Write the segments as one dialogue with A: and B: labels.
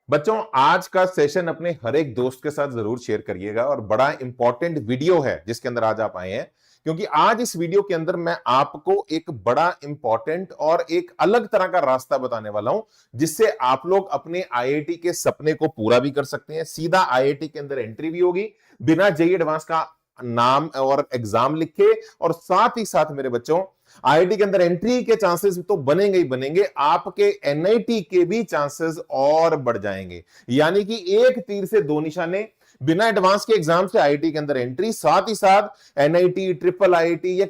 A: बच्चों, आज का सेशन अपने हर एक दोस्त के साथ जरूर शेयर करिएगा और बड़ा इंपॉर्टेंट वीडियो है जिसके अंदर आज आप आए हैं, क्योंकि आज इस वीडियो के अंदर मैं आपको एक बड़ा इंपॉर्टेंट और एक अलग तरह का रास्ता बताने वाला हूं, जिससे आप लोग अपने आईआईटी के सपने को पूरा भी कर सकते हैं। सीधा आईआईटी के अंदर एंट्री भी होगी बिना जेईई एडवांस का नाम और एग्जाम लिखे, और साथ ही साथ मेरे बच्चों, आईआईटी के अंदर एंट्री के चांसेस तो बनेंगे ही बनेंगे, आपके एनआईटी के भी चांसेस और बढ़ जाएंगे। यानी कि एक तीर से दो निशाने, बिना एडवांस के एग्जाम से आईआईटी के अंदर एंट्री, साथ ही साथ एनआईटी, ट्रिपल आईआईटी या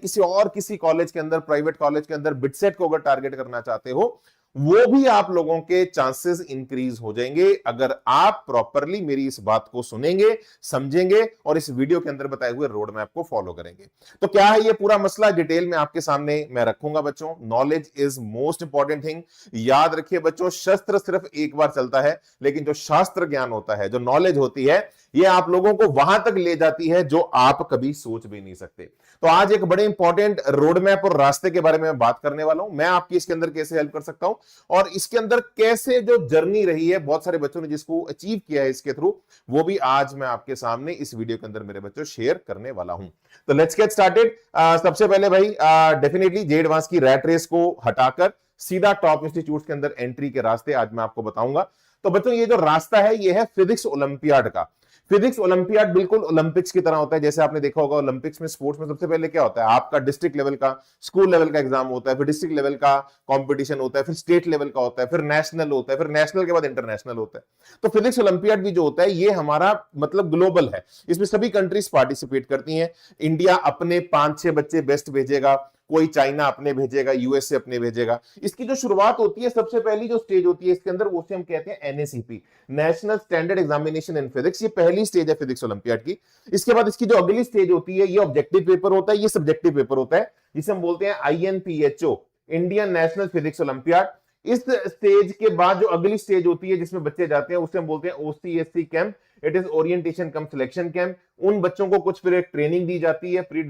A: किसी कॉलेज के अंदर, प्राइवेट कॉलेज के अंदर बिटसेट को अगर टारगेट करना चाहते हो, वो भी आप लोगों के चांसेस इंक्रीज हो जाएंगे अगर आप प्रॉपरली मेरी इस बात को सुनेंगे, समझेंगे और इस वीडियो के अंदर बताए हुए रोड मैप को फॉलो करेंगे। तो क्या है ये पूरा मसला, डिटेल में आपके सामने मैं रखूंगा बच्चों। Knowledge is most important thing. याद रखिए बच्चों, शस्त्र सिर्फ एक बार चलता है, लेकिन जो शास्त्र ज्ञान होता है, जो नॉलेज होती है, ये आप लोगों को वहां तक ले जाती है जो आप कभी सोच भी नहीं सकते। तो आज एक बड़े इंपॉर्टेंट रोड मैप और रास्ते के बारे में बात करने वाला हूं। मैं आपकी इसके अंदर कैसे हेल्प कर सकता हूं और इसके अंदर कैसे जो जर्नी रही है बहुत सारे बच्चों ने जिसको अचीव किया है इसके थ्रू, वो भी आज मैं आपके सामने इस वीडियो के अंदर मेरे बच्चों शेयर करने वाला हूं। तो लेट्स गेट स्टार्टेड। सबसे पहले भाई डेफिनेटली जेईई एडवांस की रैट रेस को हटाकर सीधा टॉप इंस्टीट्यूट के अंदर एंट्री के रास्ते आज मैं आपको बताऊंगा। तो बच्चों, ये जो रास्ता है ये है फिजिक्स ओलंपियाड का। फिजिक्स ओलंपियाड बिल्कुल ओलंपिक्स की तरह होता है। जैसे आपने देखा होगा ओलंपिक्स में, स्पोर्ट्स में सबसे पहले क्या होता है, आपका डिस्ट्रिक्ट लेवल का, स्कूल लेवल का एग्जाम होता है, फिर डिस्ट्रिक्ट लेवल का कंपटीशन होता है, फिर स्टेट लेवल का होता है, फिर नेशनल होता है, फिर नेशनल के बाद इंटरनेशनल होता है। तो फिजिक्स ओलंपियाड भी जो होता है ये हमारा मतलब ग्लोबल है, इसमें सभी कंट्रीज पार्टिसिपेट करती हैं। इंडिया अपने 5-6 बच्चे बेस्ट भेजेगा, कोई चाइना अपने भेजेगा, यूएसए अपने भेजेगा। इसकी जो शुरुआत होती है, सबसे पहली जो स्टेज होती है इसके अंदर, उसे हम कहते हैं NACP, national standard examination in physics. ये पहली स्टेज है फिजिक्स ओलंपियाड की। इसके बाद इसकी जो अगली स्टेज होती है, ये ऑब्जेक्टिव पेपर होता है, ये सब्जेक्टिव पेपर होता है, जिसे हम बोलते हैं आईएनपीएचओ, इंडियन नेशनल फिजिक्स ओलंपियाड। इस स्टेज के बाद जो अगली स्टेज होती है जिसमें बच्चे जाते हैं, उसे हम बोलते हैं OCSC camp, it is orientation cum selection camp. उन बच्चों को कुछ फिर एक ट्रेनिंग दी जाती है, प्री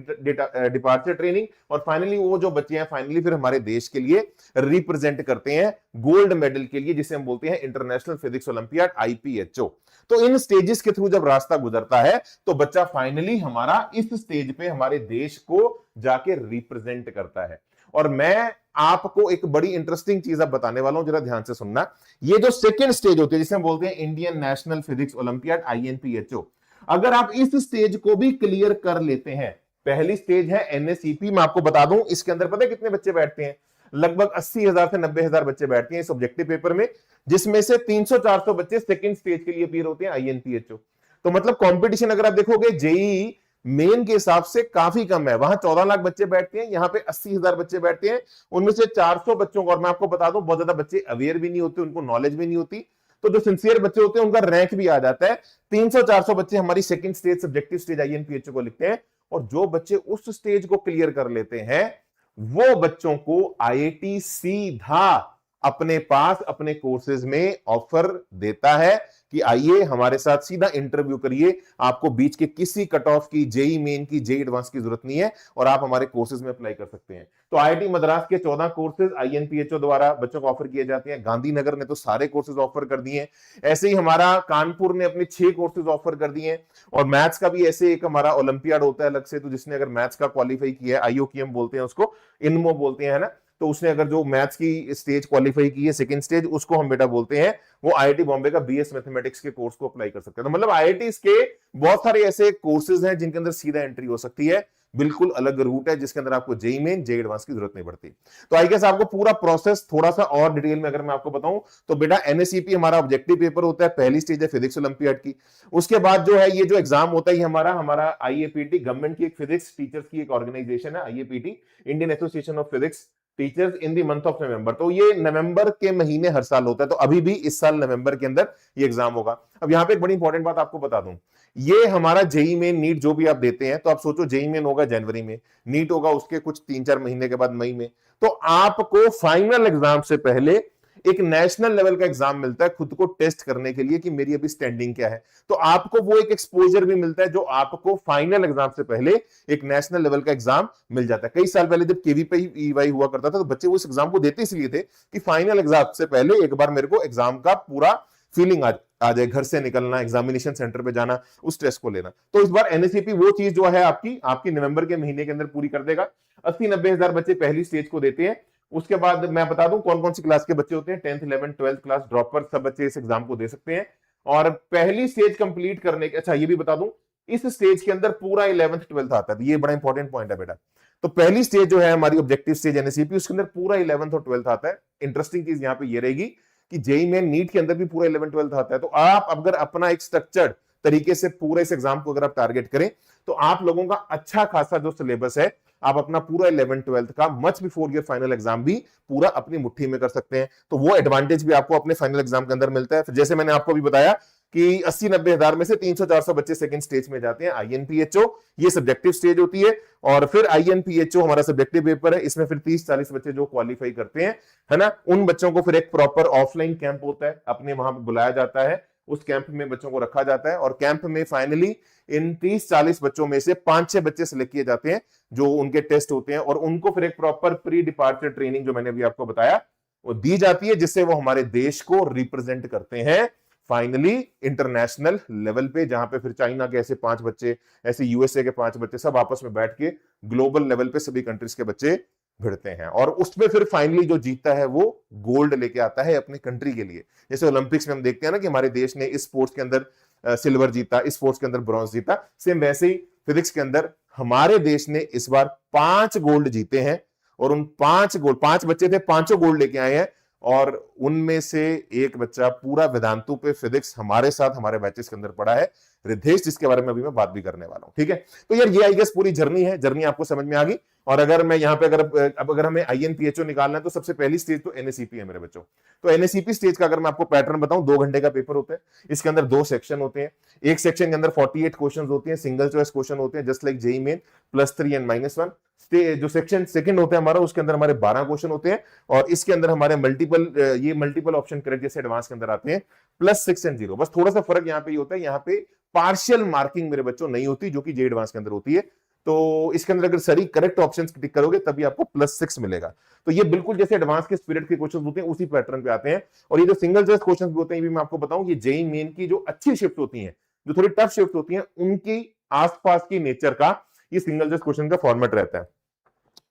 A: डिपार्चर ट्रेनिंग, और फाइनली वो जो बच्चे हैं फाइनली फिर हमारे देश के लिए रिप्रेजेंट करते हैं गोल्ड मेडल के लिए, जिसे हम बोलते हैं इंटरनेशनल फिजिक्स ओलंपियाड, आईपीएचओ। तो इन स्टेजेस के थ्रू जब रास्ता गुजरता है तो बच्चा फाइनली हमारा इस स्टेज पे हमारे देश को जाके रिप्रेजेंट करता है। और मैं आपको एक बड़ी इंटरेस्टिंग चीज अब बताने वाला हूं, जरा ध्यान से सुनना। ये जो सेकंड स्टेज होती है जिसे हम बोलते हैं इंडियन नेशनल फिजिक्स ओलंपियाड, आईएनपीएचओ, अगर आप इस स्टेज को भी क्लियर कर लेते हैं, पहली स्टेज है एनएसईपी, मैं आपको बता दूं इसके अंदर पता है कितने बच्चे बैठते हैं, लगभग 80,000 से 90,000 बच्चे बैठते हैं इस ऑब्जेक्टिव पेपर में, जिसमें से 300-400 बच्चे सेकंड स्टेज के लिए अपीयर होते हैं, आईएनपीएचओ। तो मतलब कंपटीशन अगर आप देखोगे जेईई मेन के हिसाब से काफी कम है। वहां 14 लाख बच्चे बैठते हैं, यहां पे 80,000 बच्चे बैठते हैं, उनमें से 400 बच्चों को, और मैं आपको बता दूं बहुत ज्यादा बच्चे अवेयर भी नहीं होते, उनको नॉलेज भी नहीं होती, तो जो सिंसियर बच्चे होते हैं उनका रैंक भी आ जाता है। 300-400 बच्चे हमारी सेकंड स्टेज, सब्जेक्टिव स्टेज आईएनपीएचओ को लिखते हैं, और जो बच्चे उस स्टेज को क्लियर कर लेते हैं वो बच्चों को आईआईटी सीधा अपने पास अपने कोर्सेज में ऑफर देता है कि आइए हमारे साथ सीधा इंटरव्यू करिए, आपको बीच के किसी कट ऑफ की, जेईई मेन की, जेईई एडवांस की जरूरत नहीं है, और आप हमारे कोर्सेज में अप्लाई कर सकते हैं। तो आईआईटी मद्रास के 14 कोर्सेज आईएनपीएचओ द्वारा बच्चों को ऑफर किए जाते हैं, गांधीनगर ने तो सारे कोर्सेज ऑफर कर दिए हैं, ऐसे ही हमारा कानपुर ने अपने 6 कोर्सेज ऑफर कर दिए हैं। और मैथ्स का भी ऐसे एक हमारा ओलंपियाड होता है अलग से, तो जिसने अगर मैथ्स का क्वालिफाई किया है, आईओक्यूएम बोलते हैं उसको, इनमो बोलते हैं, है ना, तो उसने अगर जो मैथ्स की स्टेज क्वालिफाई की है, सेकंड स्टेज, उसको हम बेटा बोलते हैं, वो आईआईटी बॉम्बे का बीएस मैथमेटिक्स के कोर्स को अप्लाई कर सकते हैं। तो मतलब आईआईटी के बहुत सारे ऐसे कोर्सेज हैं जिनके अंदर सीधा एंट्री हो सकती है, बिल्कुल अलग रूट है जिसके अंदर आपको जेईई मेन, जेईई एडवांस की जरूरत नहीं पड़ती। तो आई गेस आपको पूरा प्रोसेस थोड़ा सा और डिटेल में अगर मैं आपको बताऊं तो बेटा एनएसईपी हमारा ऑब्जेक्टिव पेपर होता है, पहली स्टेज है फिजिक्स ओलंपियाड की। उसके बाद जो है ये जो एग्जाम होता है, ये हमारा आईएपीटी, गवर्नमेंट की एक फिजिक्स टीचर्स की एक ऑर्गेनाइजेशन है, IAPT, Indian association of physics teachers, in the month of November. तो ये नवंबर के महीने हर साल होता है, तो अभी भी इस साल नवंबर के अंदर ये एग्जाम होगा। अब यहां पे एक बड़ी इंपॉर्टेंट बात आपको बता दूं, ये हमारा जेईई मेन, नीट जो भी आप देते हैं, तो आप सोचो जेईई मेन होगा जनवरी में, नीट होगा उसके कुछ 3-4 महीने के बाद मई में, तो आपको फाइनल एग्जाम से पहले एक नेशनल लेवल का एग्जाम मिलता है खुद को टेस्ट करने के लिए कि मेरी अभी स्टैंडिंग क्या है। तो आपको वो एक एक्सपोजर भी मिलता है जो आपको फाइनल एग्जाम से पहले एक नेशनल लेवल का एग्जाम मिल जाता है। कई साल पहले जब केवीपीवाई हुआ करता था तो बच्चे वो इस एग्जाम को देते इसलिए थे कि फाइनल एग्जाम से पहले एक बार मेरे को एग्जाम का पूरा फीलिंग आ जाए, घर से निकलना, एग्जामिनेशन सेंटर पे जाना, उस स्ट्रेस को लेना। तो इस बार एनएसईपी वो चीज जो है आपकी नवंबर के महीने के अंदर पूरी कर देगा। 80-90 हजार बच्चे पहली स्टेज को देते हैं। उसके बाद मैं बता दूं कौन कौन सी क्लास के बच्चे होते हैं, 10th 11th 12th class dropper सब बच्चे इस एग्जाम को दे सकते हैं। और पहली स्टेज कंप्लीट करने के, अच्छा ये भी बता दूं, इस स्टेज के अंदर पूरा 11th 12th आता है, ये बड़ा इंपॉर्टेंट पॉइंट है बेटा। तो पहली स्टेज जो है हमारी ऑब्जेक्टिव स्टेज एनएसईपी, उसके अंदर पूरा 11th और 12th आता है। इंटरेस्टिंग चीज यहां पे ये रहेगी कि जेईई मेन नीट के अंदर भी पूरा 11th 12th आता है। तो आप अगर अपना एक स्ट्रक्चर्ड तरीके से पूरे इस एग्जाम को अगर आप टारगेट करें तो आप लोगों का अच्छा खासा जो सिलेबस है, आप अपना पूरा 11th 12th का much before your final exam भी पूरा अपनी मुट्ठी में कर सकते हैं। तो वो एडवांटेज भी आपको अपने फाइनल एग्जाम के अंदर मिलता है। फिर जैसे मैंने आपको भी बताया कि 80-90 हजार में से 300-400 बच्चे सेकंड स्टेज में जाते हैं। आईएनपीएचओ ये सब्जेक्टिव स्टेज होती है, और फिर आईएनपीएचओ हमारा सब्जेक्टिव पेपर है। इसमें फिर 30-40 बच्चे जो क्वालिफाई करते हैं, है ना, उन बच्चों को फिर एक प्रॉपर ऑफलाइन कैंप होता है, अपने वहां पर बुलाया जाता है, उस कैंप में बच्चों को रखा जाता है। और कैंप में फाइनली इन 30-40 बच्चों में से 5-6 बच्चे सिलेक्ट किए जाते हैं जो उनके टेस्ट होते हैं, और उनको फिर एक प्रॉपर प्री डिपार्चर ट्रेनिंग जो मैंने अभी आपको बताया वो दी जाती है, जिससे वो हमारे देश को रिप्रेजेंट करते हैं फाइनली इंटरनेशनल लेवल पे, जहां पे फिर चाइना के ऐसे 5 बच्चे, ऐसे यूएसए के 5 बच्चे सब आपस में बैठ के ग्लोबल लेवल पे सभी कंट्रीज के बच्चे भिड़ते हैं। और उसमें फिर फाइनली जो जीतता है वो गोल्ड लेके आता है अपनी कंट्री के लिए। जैसे ओलंपिक्स में हम देखते हैं ना कि हमारे देश ने इस स्पोर्ट्स के अंदर सिल्वर जीता, इस स्पोर्ट्स के अंदर ब्रॉन्ज जीता, सेम वैसे ही फिजिक्स के अंदर हमारे देश ने इस बार 5 गोल्ड जीते हैं। और उन 5 गोल्ड, 5 बच्चे थे, 5 गोल्ड लेके आए हैं। और उनमें से एक बच्चा पूरा वेदांतु पे फिजिक्स हमारे साथ हमारे बैचेस के अंदर पढ़ा है, रिद्धेश, जिसके बारे में अभी मैं बात भी करने वाला हूं। ठीक है, तो यार ये आई गेस पूरी जर्नी है, जर्नी आपको समझ में आ गई। और अगर मैं यहाँ पे अगर हमें आईएनपीएचओ निकालना है तो सबसे पहली स्टेज तो एनएसईपी है मेरे बच्चों। तो एनएसईपी स्टेज का अगर मैं आपको पैटर्न बताऊं, 2 घंटे का पेपर होता है। इसके अंदर 2 सेक्शन होते हैं। एक सेक्शन के अंदर 48 क्वेश्चन होते हैं, सिंगल चॉइस क्वेश्चन होते हैं, just like JEE main, +3 and -1। जो सेक्शन सेकंड होता है हमारा, उसके अंदर हमारे 12 क्वेश्चन होते हैं, और इसके अंदर हमारे मल्टीपल ऑप्शन करेक्ट जैसे एडवांस के अंदर आते हैं, +6 एंड 0। बस थोड़ा सा फर्क यहाँ पे होता है, यहाँ पे पार्शियल मार्किंग मेरे बच्चों नहीं होती, जो कि जेईई एडवांस के अंदर होती है। तो इसके अंदर अगर सही करेक्ट ऑप्शंस टिक करोगे तभी आपको +6 मिलेगा। तो ये बिल्कुल जैसे एडवांस के स्पिरिट के क्वेश्चंस होते हैं उसी पैटर्न पे आते हैं। और ये जो सिंगल चॉइस क्वेश्चंस भी होते हैं, ये भी मैं आपको बताऊं, ये जेईई मेन की जो अच्छी शिफ्ट होती हैं, जो थोड़ी टफ शिफ्ट होती हैं, उनकी आसपास की नेचर का ये सिंगल चॉइस क्वेश्चन का फॉर्मेट रहता है।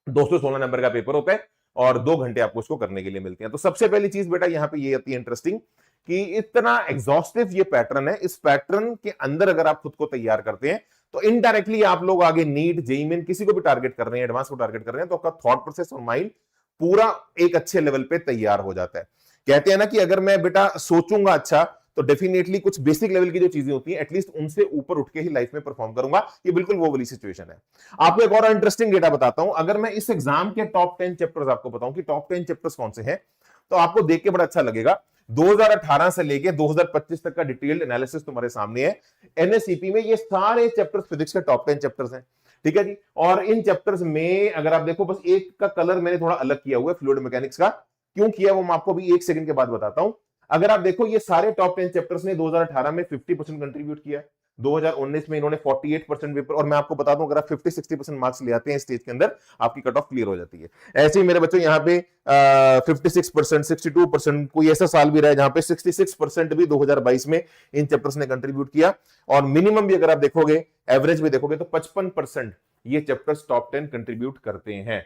A: 216 नंबर का पेपर होता है और 2 घंटे आपको इसको करने के लिए मिलते हैं। तो सबसे पहली चीज बेटा यहाँ पे ये आती है इंटरेस्टिंग कि इतना एग्जॉस्टिव ये पैटर्न है, इस पैटर्न के अंदर अगर आप खुद को तैयार करते हैं तो इनडायरेक्टली आप लोग आगे नीट, जेईई मेन किसी को भी टारगेट कर रहे हैं, एडवांस को टारगेट कर रहे हैं, तो आपका थॉट प्रोसेस और माइंड पूरा एक अच्छे लेवल पे तैयार हो जाता है। कहते हैं ना कि अगर मैं बेटा सोचूंगा अच्छा तो डेफिनेटली कुछ बेसिक लेवल की जो चीजें होती हैं एटलीस्ट उनसे ऊपर उठ के ही लाइफ में परफॉर्म करूंगा। ये बिल्कुल वो वाली सिचुएशन है। आपको एक और इंटरेस्टिंग डेटा बताता हूं। अगर मैं इस एग्जाम के टॉप 10 चैप्टर्स आपको बताऊं कि टॉप 10 चैप्टर्स कौन से हैं, तो आपको देख के बड़ा अच्छा लगेगा। 2018 से लेके 2025 तक का डिटेल्ड एनालिसिस तुम्हारे सामने है। एनएसईपी में ये सारे चैप्टर्स फिजिक्स के टॉप 10 चैप्टर्स हैं। ठीक है जी। और इन चैप्टर्स में अगर आप देखो, बस एक का कलर मैंने थोड़ा अलग किया हुआ है, फ्लूइड मैकेनिक्स का। क्यों किया वो मैं आपको भी 1 सेकंड के बाद बताता हूं। अगर आप देखो, ये सारे टॉप 10 चैप्टर्स ने 2018 में 50% कंट्रीब्यूट किया, 2019 में इन्होंने 48% पेपर। और मैं आपको बता दूं, अगर आप 50-60% मार्क्स ले आते हैं स्टेज के अंदर, आपकी कट ऑफ क्लियर हो जाती है। ऐसे ही मेरे बच्चों यहाँ पे 56%, 62%, कोई ऐसा साल भी रहा है जहां पे 66% भी 2022 में इन चैप्टर्स ने कंट्रीब्यूट किया। और मिनिमम भी अगर आप देखोगे, एवरेज भी देखोगे, तो 55% ये चैप्टर्स टॉप 10 कंट्रीब्यूट करते हैं।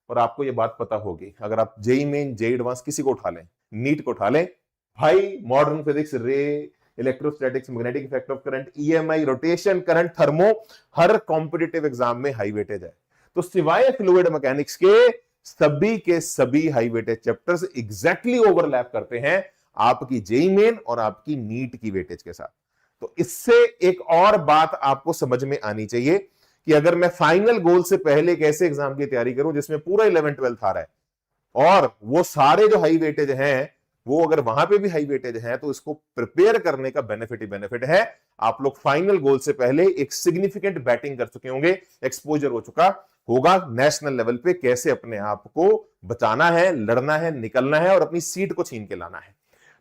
A: और आपको ये बात पता होगी, अगर आप जेईई मेन, जेईई एडवांस किसी को उठा लें, नीट को उठा लें, भाई मॉडर्न फिजिक्स, रे, electrostatics, magnetic effect of current, EMI, rotation, current, thermo, her competitive exam में हाई वेटेज है। तो सिवाय फ्लूइड मैकेनिक्स के सभी high weightage chapters exactly overlap करते हैं आपकी जेईई मेन और आपकी नीट की वेटेज के साथ। तो इससे एक और बात आपको समझ में आनी चाहिए कि अगर मैं फाइनल गोल से पहले एक ऐसे एग्जाम की तैयारी करूं जिसमें पूरा 11th 12th आ रहा है, और वो सारे जो हाई वेटेज हैं वो अगर वहां पे भी हाई वेटेज है, तो इसको प्रिपेयर करने का बेनिफिट ही बेनिफिट है। आप लोग फाइनल गोल से पहले एक सिग्निफिकेंट बैटिंग कर चुके होंगे, एक्सपोजर हो चुका होगा नेशनल लेवल पे, कैसे अपने आप को बचाना है, लड़ना है, निकलना है और अपनी सीट को छीन के लाना है।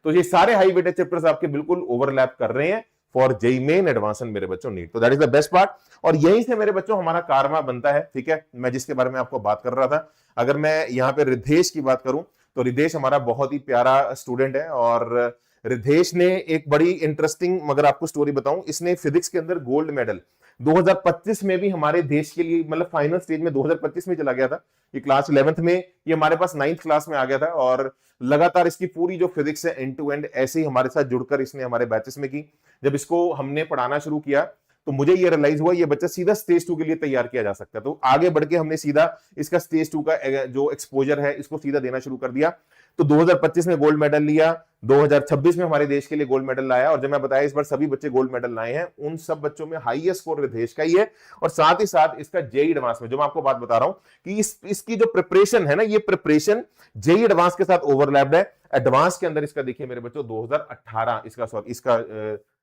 A: तो ये सारे हाई वेटेज चैप्टर्स आपके बिल्कुल ओवरलैप कर रहे हैं for JEE main, advance and मेरे बच्चों नीट। तो that is the best part. और यहीं से मेरे बच्चों हमारा कारवा बनता है। ठीक है, मैं जिसके बारे में आपको बात कर रहा था, अगर मैं यहाँ पे रिद्धेश की बात करूं, तो रिद्धेश हमारा बहुत ही प्यारा स्टूडेंट है। और रिद्धेश ने एक बड़ी इंटरेस्टिंग मगर आपको स्टोरी बताऊं, इसने फिजिक्स के अंदर गोल्ड मेडल 2025 में भी हमारे देश के लिए, मतलब फाइनल स्टेज में 2025 में चला गया था। ये क्लास 11th में, ये हमारे पास 9th क्लास में आ गया था और लगातार इसकी पूरी जो फिजिक्स है एंड टू एंड ऐसे ही हमारे साथ जुड़कर इसने हमारे बैचेस में की। जब इसको हमने पढ़ाना शुरू किया तो मुझे ये रियलाइज हुआ ये बच्चा सीधा स्टेज 2 के लिए तैयार किया जा सकता है। तो आगे बढ़ के हमने सीधा इसका स्टेज 2 का जो एक्सपोजर है इसको सीधा देना शुरू कर दिया। तो 2025 में गोल्ड मेडल लिया, 2026 में हमारे देश के लिए गोल्ड मेडल लाया, और जब मैं बताया इस बार सभी बच्चे गोल्ड मेडल लाए हैं, उन सब बच्चों में हाईएस्ट स्कोर रिद्धेश का ही है। और साथ ही साथ इसका जेई एडवांस में, जो मैं आपको बात बता रहा हूं कि इसकी जो प्रिपरेशन है ना, ये प्रिपरेशन जेई एडवांस के साथ ओवरलैप्ड है। एडवांस के अंदर इसका देखिए मेरे बच्चों 2018 इसका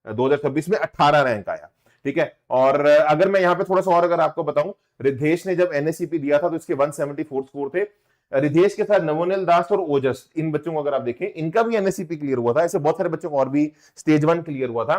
A: 2026 में 18 रैंक आया, ठीक है। और अगर मैं यहां पे थोड़ा सा और अगर आपको बताऊं, रिद्धेश ने जब एनएससीपी दिया था तो इसके 174 स्कोर थे। रिद्धेश के साथ नवोनिल दास और ओजस, इन बच्चों को अगर आप देखें इनका भी एनएससीपी क्लियर हुआ था। ऐसे बहुत सारे बच्चों को और भी स्टेज 1 क्लियर हुआ था।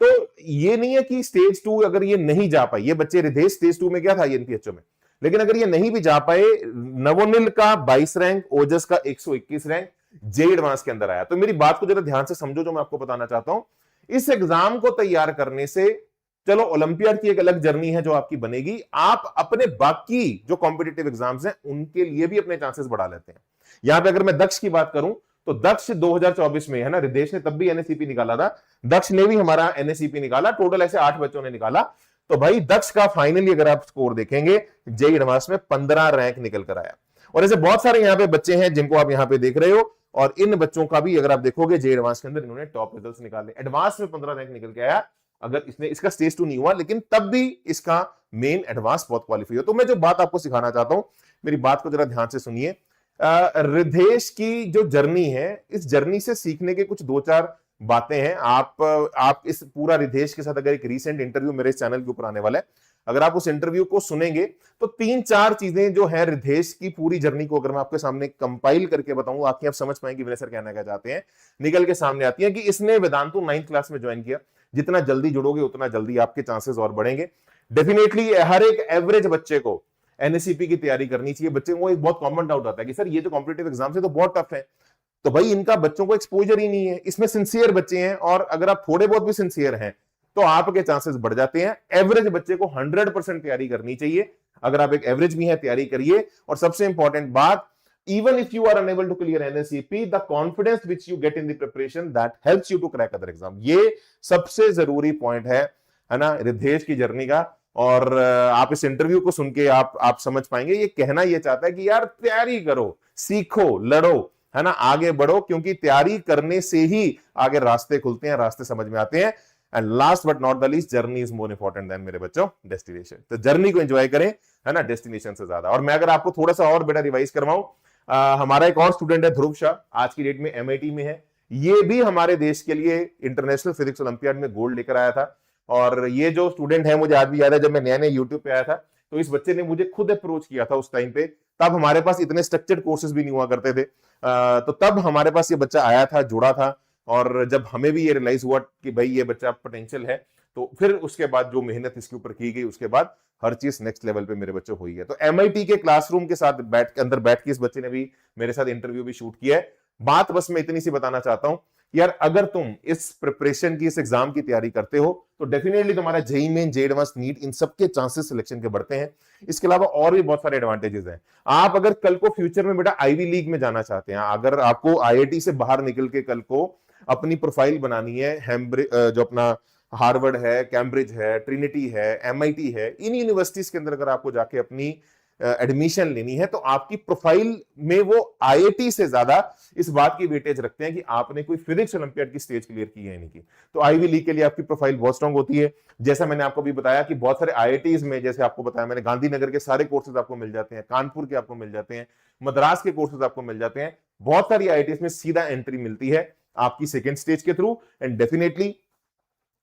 A: तो ये नहीं है कि स्टेज 2 अगर ये नहीं जा पाए, ये बच्चे रिद्धेश स्टेज 2 में गया था एनपीएचओ में, लेकिन अगर ये नहीं भी जा पाए, नवोनिल का 22 रैंक, ओजस का 121 रैंक जेई एडवांस के अंदर आया। तो मेरी बात को जरा ध्यान से समझो जो मैं आपको बताना चाहता हूं। इस एग्जाम को तैयार करने से, चलो ओलंपियाड की एक अलग जर्नी है जो आपकी बनेगी, आप अपने बाकी जो कॉम्पिटिटिव एग्जाम्स हैं उनके लिए भी अपने चांसेस बढ़ा लेते हैं। यहां पे अगर मैं दक्ष की बात करूं तो दक्ष 2024 में है ना, रिद्धेश ने तब भी एनएससीपी निकाला था, दक्ष ने भी हमारा एनएससीपी निकाला, टोटल ऐसे 8 बच्चों ने निकाला। तो भाई दक्ष का फाइनली अगर आप स्कोर देखेंगे जेई एडवांस में 15 रैंक निकल कर आया। और ऐसे बहुत सारे यहां पे बच्चे हैं जिनको आप यहां पे देख रहे हो, और इन बच्चों का भी अगर आप देखोगे जेई एडवांस के अंदर इन्होंने टॉप रिजल्ट्स निकाले। एडवांस में 15 रैंक निकल के आया। अगर इसका स्टेज 2 नहीं हुआ, लेकिन तब भी इसका मेन एडवांस बहुत क्वालिफाई हो। तो मैं जो बात आपको सिखाना चाहता हूं, मेरी बात को जरा ध्यान से सुनिए। रिद्धेश की जो जर्नी है, इस जर्नी से सीखने के कुछ 2-4 बातें हैं। आप इस पूरा रिद्धेश के साथ अगर एक रीसेंट इंटरव्यू मेरे इस चैनल के ऊपर आने वाला है, अगर आप उस इंटरव्यू को सुनेंगे तो 3-4 चीजें जो है रिद्धेश की पूरी जर्नी को अगर मैं आपके सामने कंपाइल करके बताऊंगा, आप समझ पाएंगे विनय सर कहना क्या चाहते हैं, निकल के सामने आती है कि इसने वेदांतु 9th क्लास में ज्वाइन किया। जितना जल्दी जुड़ोगे उतना जल्दी आपके चांसेस और बढ़ेंगे। डेफिनेटली हर एक एवरेज बच्चे को एनएससीपी की तैयारी करनी चाहिए। बच्चे को एक बहुत कॉमन डाउट आता है कि सर ये जो कॉम्पिटिटिव एग्जाम है तो बहुत टफ है। तो भाई इनका बच्चों को एक्सपोजर ही नहीं है, इसमें सिंसियर बच्चे हैं, और अगर आप थोड़े बहुत भी सिंसियर हैं तो आपके चांसेस बढ़ जाते हैं। एवरेज बच्चे को 100% तैयारी करनी चाहिए। अगर आप एक एवरेज भी हैं, तैयारी करिए। और सबसे इंपॉर्टेंट बात, even if you are unable to clear NSCP, the confidence which you get in the preparation that helps you to crack other exam, ये सबसे जरूरी पॉइंट है ना, रिद्धेश की जर्नी का। और आप इस इंटरव्यू को सुन के आप समझ पाएंगे ये कहना ये चाहता है कि यार तैयारी करो, सीखो, लड़ो, है ना, आगे बढ़ो, क्योंकि तैयारी करने से ही आगे रास्ते खुलते हैं, रास्ते समझ में आते हैं। And last but not the least, journey is more important than मेरे बच्चों डेस्टिनेशन। तो जर्नी को एंजॉय करें, है ना, डेस्टिनेशन से ज्यादा। और मैं अगर आपको थोड़ा सा और बेटा रिवाइज करवाऊं, हमारा एक और स्टूडेंट है ध्रुव शाह, आज की डेट में एमआईटी में है। ये भी हमारे देश के लिए इंटरनेशनल फिजिक्स ओलंपियाड में गोल्ड लेकर आया था। और ये जो स्टूडेंट है मुझे आज भी याद है, जब मैं नया नया यूट्यूब पे आया था तो इस बच्चे ने मुझे खुद अप्रोच किया था उस टाइम पे। तब हमारे पास इतने स्ट्रक्चर्ड कोर्सेज भी नहीं हुआ करते थे। तो तब हमारे पास ये बच्चा आया था, जुड़ा था, और जब हमें भी ये रियलाइज हुआ कि भाई ये बच्चा पोटेंशियल है, तो फिर उसके बाद जो मेहनत इसके ऊपर की गई, उसके बाद हर चीज नेक्स्ट लेवल पे मेरे बच्चों हुई है। तो एमआईटी के क्लासरूम के साथ अंदर बैठ के इस बच्चे ने भी मेरे साथ इंटरव्यू भी शूट किया है। बात बस मैं इतनी सी बताना चाहता हूं, यार अगर तुम इस प्रिपरेशन की, इस एग्जाम की तैयारी करते हो तो डेफिनेटली तुम्हारा JEE main, JEE advance, NEET, इन सबके चांसेस सिलेक्शन के बढ़ते हैं। इसके अलावा और भी बहुत सारे एडवांटेजेस हैं। आप अगर कल को फ्यूचर में बेटा आईवी लीग में जाना चाहते हैं, अगर आपको आईआईटी से बाहर निकल के कल को अपनी प्रोफाइल बनानी है, जो अपना हार्वर्ड है, कैम्ब्रिज है, ट्रिनिटी है, एमआईटी है, इन यूनिवर्सिटीज के अंदर अगर आपको जाके अपनी एडमिशन लेनी है, तो आपकी प्रोफाइल में वो आईआईटी से ज्यादा इस बात की वेटेज रखते हैं कि आपने कोई फिजिक्स ओलंपियाड की स्टेज क्लियर की है नहीं की। तो आईवी लीग के लिए आपकी प्रोफाइल बहुत स्ट्रांग होती है। जैसा मैंने आपको भी बताया कि बहुत सारे आईआईटीज में, जैसे आपको बताया मैंने, गांधीनगर के सारे कोर्सेज आपको मिल जाते हैं, कानपुर के आपको मिल जाते हैं, मद्रास के कोर्सेज आपको मिल जाते हैं। बहुत सारी आईआईटीज में सीधा एंट्री मिलती है आपकी सेकेंड स्टेज के through, and definitely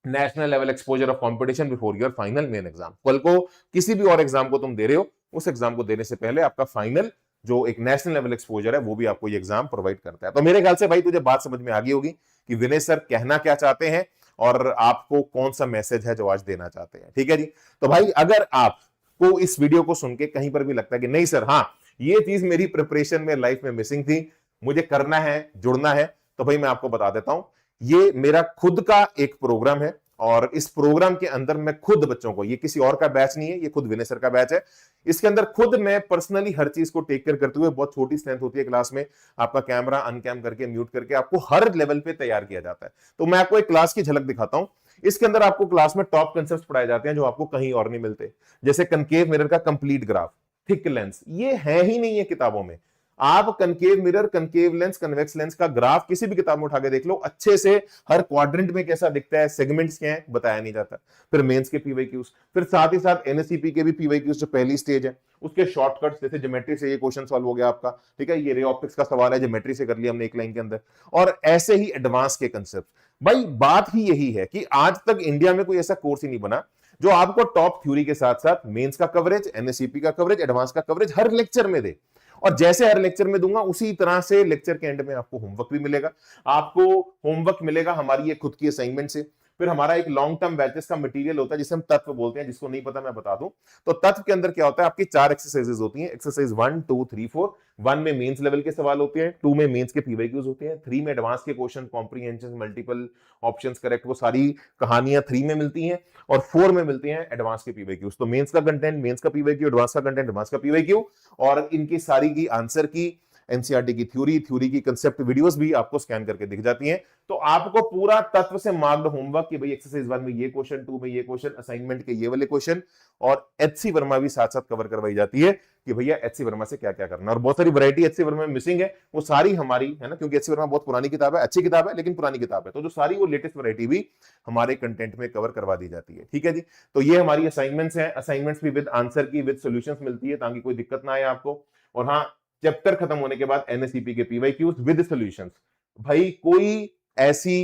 A: national level exposure of competition before your final main exam. कल को किसी भी और एग्जाम को तुम दे रहे हो, उस एग्जाम को देने से पहले आपका फाइनल जो एक नेशनल लेवल एक्सपोजर है वो भी आपको ये एग्जाम प्रोवाइड करता है। तो मेरे ख्याल से भाई तुझे बात समझ में आ गई होगी कि विनय सर कहना क्या चाहते हैं और आपको कौन सा मैसेज है जो आज देना चाहते हैं। ठीक है जी। तो भाई अगर आपको इस वीडियो को सुन के कहीं पर भी लगता है कि नहीं सर, हाँ ये चीज मेरी प्रिपरेशन में, लाइफ में मिसिंग थी, मुझे करना है, जुड़ना है, तो भाई मैं आपको बता देता हूं ये मेरा खुद का एक प्रोग्राम है और इस प्रोग्राम के अंदर मैं खुद बच्चों को, ये किसी और का बैच नहीं है, ये खुद विनय सर का बैच है, इसके अंदर खुद मैं पर्सनली हर चीज को टेक केयर करते हुए, बहुत छोटी स्ट्रेंथ होती है क्लास में, आपका कैमरा अनकैम करके म्यूट करके आपको हर लेवल पे तैयार किया जाता है। तो मैं आपको एक क्लास की झलक दिखाता हूं। इसके अंदर आपको क्लास में टॉप कंसेप्ट पढ़ाए जाते हैं जो आपको कहीं और नहीं मिलते, जैसे कनकेव मिरर का कंप्लीट ग्राफ, थिक लेंस, ये है ही नहीं है किताबों में। आप concave mirror, concave lens, convex lens का ग्राफ किसी भी किताब में उठा के देख लो अच्छे से, हर क्वाड्रेंट में कैसा दिखता है, सेगमेंट्स क्या है, बताया नहीं जाता। फिर मेंस के पीवाईक्यूज, फिर साथ ही साथ एनएससीपी के भी पीवाईक्यूज जो पहली स्टेज है उसके शॉर्टकट्स, जैसे ज्योमेट्री से ये क्वेश्चन सॉल्व हो गया आपका, ठीक है, ये रे ऑप्टिक्स का सवाल है, ज्योमेट्री से कर लिया हमने एक लाइन के अंदर, और ऐसे ही एडवांस के कंसेप्ट। भाई बात ही यही है कि आज तक इंडिया में कोई ऐसा कोर्स ही नहीं बना जो आपको टॉप थ्योरी के साथ साथ मेंस का कवरेज, एनएससीपी का कवरेज, एडवांस का कवरेज हर लेक्चर में दे। और जैसे हर लेक्चर में दूंगा उसी तरह से लेक्चर के एंड में आपको होमवर्क भी मिलेगा। आपको होमवर्क मिलेगा हमारी ये खुद की असाइनमेंट से। फिर हमारा एक लॉन्ग टर्म बैचेस का मटेरियल होता है जिसे हम तत्व बोलते हैं, जिसको नहीं पता मैं बता दूं। तो तत्व के अंदर क्या होता है, आपकी 4 एक्सरसाइजेज होती हैं, एक्सरसाइज 1 2 3 4। 1 में मेंस लेवल के सवाल होते हैं, 2 में मेंस के पीवाईक्यूज होते हैं, 3 में एडवांस के question, comprehension, multiple options correct, वो सारी कहानियां 3 में मिलती हैं, और 4 में मिलती हैं एडवांस के पीवाईक्यूज। तो मेंस का कंटेंट, मेंस का पीवाईक्यू, एडवांस का कंटेंट, एडवांस का पीवाईक्यू, और इनकी सारी की आंसर की, एनसीईआरटी की थ्योरी, थ्योरी की कंसेप्ट वीडियोस भी आपको स्कैन करके दिख जाती हैं। तो आपको पूरा तत्व से मार्क्ड होमवर्क कि भाई एक्सरसाइज 1 में ये क्वेश्चन, 2 में ये क्वेश्चन, असाइनमेंट के ये वाले क्वेश्चन, और एचसी वर्मा भी साथ साथ कवर करवाई जाती है कि भैया एचसी वर्मा से क्या क्या करना। और बहुत सारी वैरायटी एचसी वर्मा में मिसिंग है, वो सारी हमारी है ना, क्योंकि एचसी वर्मा बहुत पुरानी किताब है, अच्छी किताब है लेकिन पुरानी किताब है, तो जो सारी वो लेटेस्ट वैरायटी भी हमारे कंटेंट में कवर करवा दी जाती है। ठीक है जी, तो ये हमारी असाइनमेंट्स हैं, असाइनमेंट्स भी विद आंसर की, विद सॉल्यूशंस मिलती है ताकि कोई दिक्कत ना आए आपको। और हाँ, चैप्टर खत्म होने के बाद एनएससीपी के पीवाईक्यूज विद सॉल्यूशंस। भाई कोई ऐसी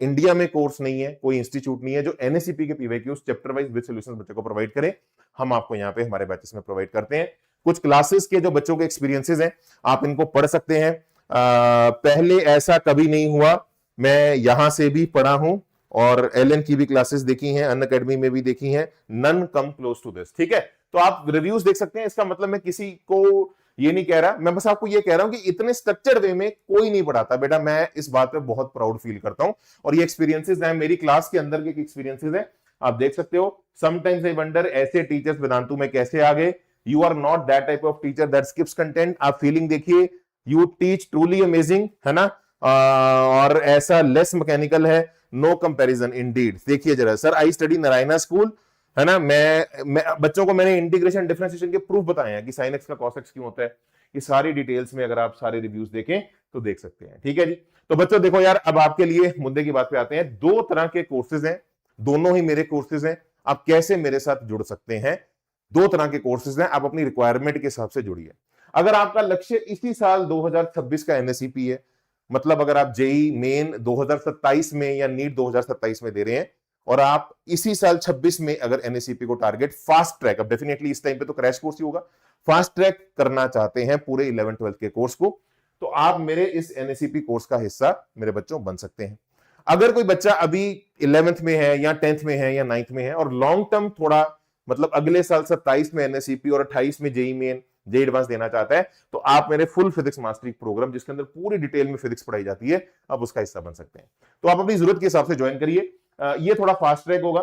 A: इंडिया में कोर्स नहीं है, कोई इंस्टीट्यूट नहीं है जो एनएससीपी के PYQs chapter wise with solutions बच्चों को प्रोवाइड करे। हम आपको यहाँ पे हमारे बैचेस में प्रोवाइड करते हैं। कुछ क्लासेस के जो बच्चों के एक्सपीरियंसेस हैं आप इनको पढ़ सकते हैं। पहले ऐसा कभी नहीं हुआ, मैं यहां से भी पढ़ा हूं और एलएन की भी क्लासेस देखी हैं, अनअकैडमी में भी देखी हैं, none come close to this. ठीक है, तो आप रिव्यूज देख सकते हैं। इसका मतलब मैं किसी को ये नहीं कह रहा, मैं बस आपको ये कह रहा हूं कि इतने स्ट्रक्चर्ड वे में कोई नहीं पढ़ाता बेटा। मैं इस बात पे बहुत प्राउड फील करता हूं, और ये एक्सपीरियंसेस हैं मेरी क्लास के अंदर के एक्सपीरियंसेस हैं, आप देख सकते हो। समटाइम्स आई वंडर ऐसे टीचर्स वेदांतु में कैसे आ गए। You are not that type of teacher that skips content. आप फीलिंग देखिए, यू टीच ट्रूली अमेजिंग, है ना, और ऐसा लेस मैकेनिकल है, नो कंपैरिजन इंडीड। देखिए जरा sir, I study Narayana school, है ना, मैं बच्चों को मैंने इंटीग्रेशन डिफरेंशिएशन के प्रूफ बताए हैं कि sin x का cos x क्यों होता है। ये सारी डिटेल्स में अगर आप सारे रिव्यूज देखें तो देख सकते हैं। ठीक है जी, तो बच्चों देखो यार, अब आपके लिए मुद्दे की बात पे आते हैं। 2 तरह के कोर्सेज हैं, दोनों ही मेरे कोर्सेज हैं। आप कैसे मेरे साथ जुड़ सकते हैं? 2 तरह के कोर्सेज हैं, आप अपनी रिक्वायरमेंट के हिसाब से जुड़िए। अगर आपका लक्ष्य इसी साल 2026 का एनएससीपी है, मतलब अगर आप जेई मेन 2027 में या नीट 2027 में दे रहे हैं, और आप इसी साल 26 में अगर एनएससीपी को टारगेट फास्ट ट्रैक, अब डेफिनेटली इस टाइम पे तो क्रैश कोर्स ही होगा, फास्ट ट्रैक करना चाहते हैं पूरे 11th 12th के कोर्स को, तो आप मेरे इस एनएससीपी कोर्स का हिस्सा मेरे बच्चों बन सकते हैं। अगर कोई बच्चा अभी 11th में है या 10th में है या 9th में है और लॉन्ग टर्म थोड़ा, मतलब अगले साल 27 में एनएससीपी और 28 में जेई मेन, जेई एडवांस देना चाहता है, तो आप मेरे फुल फिजिक्स मास्टरी प्रोग्राम, जिसके अंदर पूरी डिटेल में फिजिक्स पढ़ाई जाती है, आप उसका हिस्सा बन सकते हैं। तो आप अपनी जरूरत के हिसाब से ज्वाइन करिए। ये थोड़ा फास्ट ट्रैक होगा।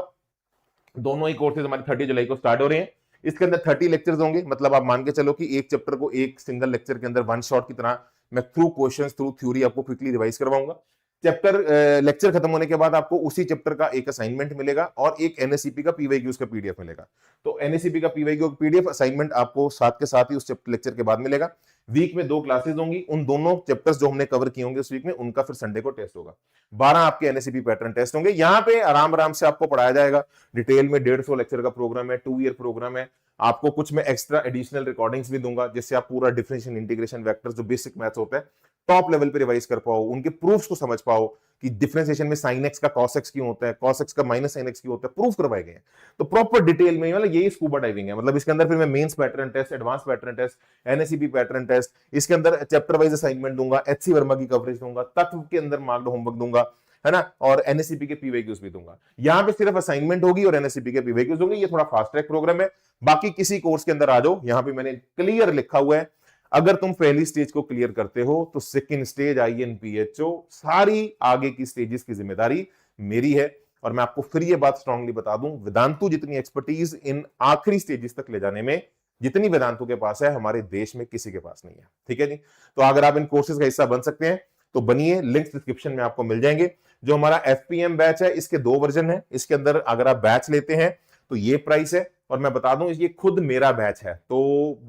A: दोनों ही कोर्सेज हमारे 30 जुलाई को स्टार्ट हो रहे हैं। इसके अंदर 30 लेक्चर्स होंगे, मतलब आप मान के चलो कि एक चैप्टर को एक सिंगल लेक्चर के अंदर वन शॉट की तरह मैं थ्रू क्वेश्चंस, थ्रू थ्योरी आपको क्विकली रिवाइज करवाऊंगा। चैप्टर लेक्चर खत्म होने के बाद आपको उसी चैप्टर का एक असाइनमेंट मिलेगा और एक एनएससीपी का पीवाईक्यूज का पीडीएफ मिलेगा। तो एनएससीपी का पीवाईक्यू पीडीएफ असाइनमेंट आपको साथ के साथ ही उस लेक्चर के बाद मिलेगा। वीक में 2 क्लासेस होंगी, उन दोनों चैप्टर्स जो हमने कवर किए होंगे उस वीक में, उनका फिर संडे को टेस्ट होगा। 12 आपके एनएससीपी पैटर्न टेस्ट होंगे। यहाँ पे आराम आराम से आपको पढ़ाया जाएगा डिटेल में। 150 लेक्चर का प्रोग्राम है, 2 ईयर प्रोग्राम है। आपको कुछ मैं एक्स्ट्रा एडिशनल रिकॉर्डिंग्स भी दूंगा, जिससे आप पूरा डिफरेंशियल, इंटीग्रेशन, वेक्टर्स, जो बेसिक मैथ्स होता है, टॉप लेवल पे रिवाइज कर पाओ, उनके प्रूफ्स को समझ पाओ कि डिफरेंशिएशन में sin x का cos x क्यों होता है, cos x का माइनस sin x क्यों होता है, प्रूफ करवाए गए हैं। तो प्रॉपर डिटेल में, मतलब यही स्कूबा डाइविंग है। मतलब इसके अंदर फिर मैं mains pattern test, advance pattern test, NSCP pattern test, इसके अंदर चैप्टर वाइज असाइनमेंट दूंगा, एचसी वर्मा की कवरेज दूंगा, तत्व के अंदर मार्क्ड होमवर्क दूंगा, है ना, और एनएससीपी के पीवाईक्यूज भी दूंगा। यहाँ पे सिर्फ असाइनमेंट होगी और एनएससीपी के पीवाईक्यूज होंगे। ये थोड़ा फास्ट ट्रैक प्रोग्राम है। बाकी किसी कोर्स के अंदर आ जाओ, यहाँ पे मैंने क्लियर लिखा हुआ है, अगर तुम पहली स्टेज को क्लियर करते हो तो सेकंड स्टेज INPHO सारी आगे की स्टेजेस की जिम्मेदारी मेरी है। और मैं आपको फिर ये बात स्ट्रांगली बता दूं, वेदांतु जितनी एक्सपर्टीज इन आखिरी स्टेजेस तक ले जाने में जितनी वेदांतु के पास है, हमारे देश में किसी के पास नहीं है। ठीक है जी। तो अगर आप इन कोर्सेज का हिस्सा बन सकते हैं तो बनिए, लिंक्स डिस्क्रिप्शन में आपको मिल जाएंगे। जो हमारा FPM बैच है इसके 2 वर्जन है। इसके अंदर अगर आप बैच लेते हैं तो ये प्राइस है, और मैं बता दूं ये खुद मेरा बैच है, तो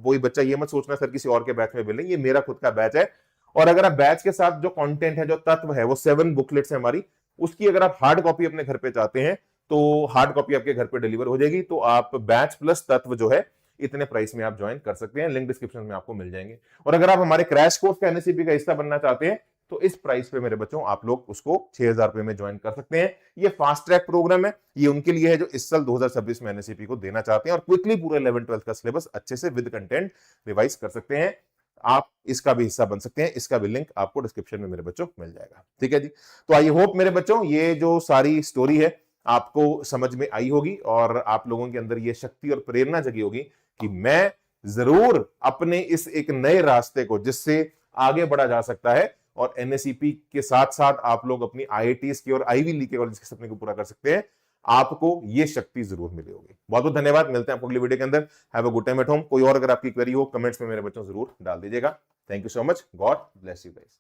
A: वही बच्चा ये मत सोचना सर किसी और के बैच में मिलेंगे, ये मेरा खुद का बैच है। और अगर आप बैच के साथ जो कंटेंट है, जो तत्व है, वो 7 बुकलेट्स है हमारी, उसकी अगर आप हार्ड कॉपी अपने घर पे चाहते हैं तो हार्ड कॉपी आपके घर पे डिलीवर हो जाएगी। तो आप बैच प्लस तत्व जो है इतने प्राइस में आप ज्वाइन कर सकते हैं, लिंक डिस्क्रिप्शन में आपको मिल जाएंगे। और अगर आप हमारे क्रैश कोर्स का NSCP का हिस्सा बनना चाहते हैं तो इस प्राइस पे मेरे बच्चों आप लोग उसको 6,000 रुपए में ज्वाइन कर सकते हैं। ये फास्ट ट्रैक प्रोग्राम है, ये उनके लिए है जो इस साल 2026 में NSCP को देना चाहते हैं और क्विकली पूरे 11-12 का सिलेबस अच्छे से विद कंटेंट रिवाइज कर सकते हैं। आप इसका भी हिस्सा बन सकते हैं, इसका भी लिंक आपको डिस्क्रिप्शन में मेरे बच्चों मिल जाएगा। ठीक है जी। तो आई होप मेरे बच्चों ये जो सारी स्टोरी है आपको समझ में आई होगी और आप लोगों के अंदर ये शक्ति और प्रेरणा जगी होगी कि मैं जरूर अपने इस एक नए रास्ते को, जिससे आगे बढ़ा जा सकता है और NSCP के साथ साथ आप लोग अपनी IITs की और आईवी लीग के कॉलेज के सपने को पूरा कर सकते हैं, आपको ये शक्ति जरूर मिली होगी। बहुत बहुत धन्यवाद, मिलते हैं आपको अगली वीडियो के अंदर। Have a good time at home. कोई और अगर आपकी क्वेरी हो कमेंट्स में मेरे बच्चों जरूर डाल दीजिएगा। Thank you so much, God bless you guys.